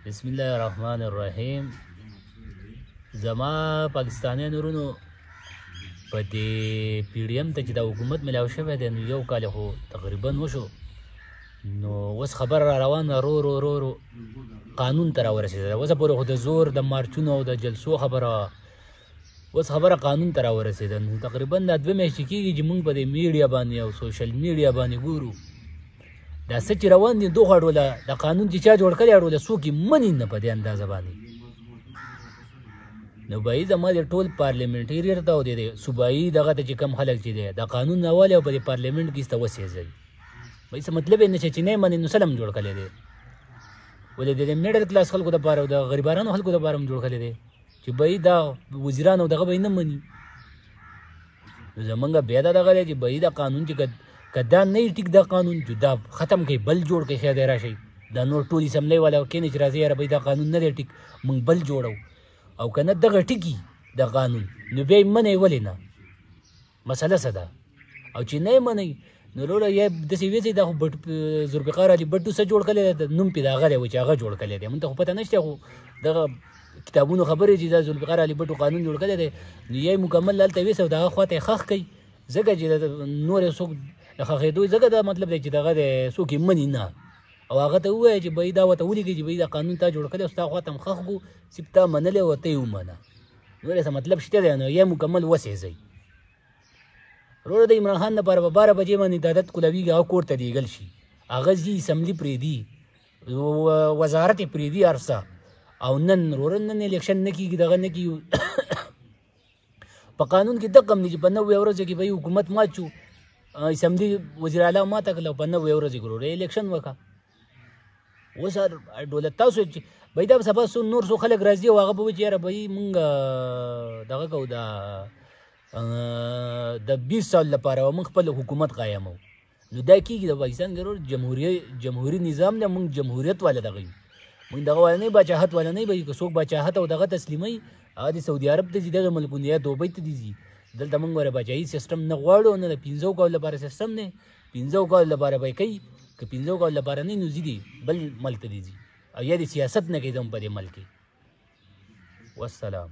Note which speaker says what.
Speaker 1: بسم الله الرحمن الرحیم. زما پاکستانیانو ورونو په دې PDM ته چې د حکومت ملاو شوی دی نو یو کال خو تقریبا وشو، نو اوس خبره را روانه رو قانون ته راورسېده. اوسه پورې خو د زور د مارچونو او د جلسو خبره اوس خبره قانون ته راورسېده. نو تقریبا دا 2 میاشتې کېږي چې موږ په دې میډیا باندې او سوشل میډیا باندې ګورو دا څه چې روان دي دوه ډوله د قانون چې چا جوړ کړی ډوله څوک یې مني نه په دې اندازه باندې. نو بهي زما د ټول پارلیمنټریان ته او د صوبایي دغه ته چې کم خلک چې دی د قانون ناوالی او په دې پارلیمنټ کې ایسته وسېږئ. بهي څه مطلب یې نشته چې نه یې مني نو سلم جوړ کړی دی، ولې د میډل کلاس خلکو دپاره او د غریبانو خلکو دپاره هم جوړ کړی دی چې بهي دا وزیران او دغه به یې نه مني. نو زمونږ بیا دا دغه دی چې بهي دا قانون چې که دا نه وي ټیک، دا قانون چې دا ختم کړئ، بل جوړ کړئ، ښه دی راشئ دا نور ټول اسمبلی والا کښېنئ چې راځئ یاره بهي دا قانون نه دی ټیک، موږ بل جوړو. او که نه دغه ټیکي د قانون نو بیا یې منئ ولې نه، مسله څه ده؟ او چې نه یې منئ نو وروره یا داسې ویځئ دا خو ذوالفقار علي بټو څه جوړ کړی دی، نوم پرې د هغه دی چې هغه جوړ کړی دی. موږ ته خو پته نشته، خو دغه کتابونو خبرې چې دا ذوالفقار علي بټو قانون جوړ کړی دی نو یا یې مکمل هلته ویسئ او د هغه خوا ته یې ښخ کړئ، ځکه چې نور یې څوک د ښخېدو ځکه دا مطلب دی چې دغه دی څوک یې مني نه. او هغه ته ووایه چې بهي دا ورته ولیکئ چې بهي دا قانون تا جوړ کړی او ستا خوا ته هم ښخ کړو، صرف تا منلی او ته یې ومنه، نور یې څه مطلب شته دی نو یا مکمل وسېځئ. وروره د عمران خان دپاره په 12 بجې باندې د عادت کولویږي، هغه کور ته لیږل شي، هغه ځي اسمبلي پرېږدي، وزارت یې پرېږدي هر څه. او نن وروره نن الیکشن نه کېږي، دغه نه کېږي په قانون کې دقه هم دي چې په 90 ورځو کې به حکومت مات شو، اسمبلي وزیر اعلی ماته کړله او په 90 ورځو کې وروره الیکشن وکړه. اوس ډوله تاسو چې بهي دا به سبا نور څو خلک راځي او هغه به وایي چې یاره بهي مونږ دغه کوو د 20 سال لپاره او موږ خپل حکومت قایمو. نو دا کېږي د پاکستان کې وروره جمهوري نظام دی، موږ جمهوریت والا دغه یو، موږ دغه والا نه یو، باچاحت والا نه یو. که څوک باچاحت او دغه تسلیموي هغه د سعودي عرب ته ځي، دغه ملکونه یا دوبۍ ته دي ځي. دلته موږ وره باچاهي سیسټم نه غواړو، نه د 15 کالو لپاره سیسټم دی، 15 کالو لپاره به یې کوي، که 15 کالو لپاره نه نو ځي دي بل ملک ته دي ځي او یا د سیاست نه کوي هم په دې ملک کې. والسلام.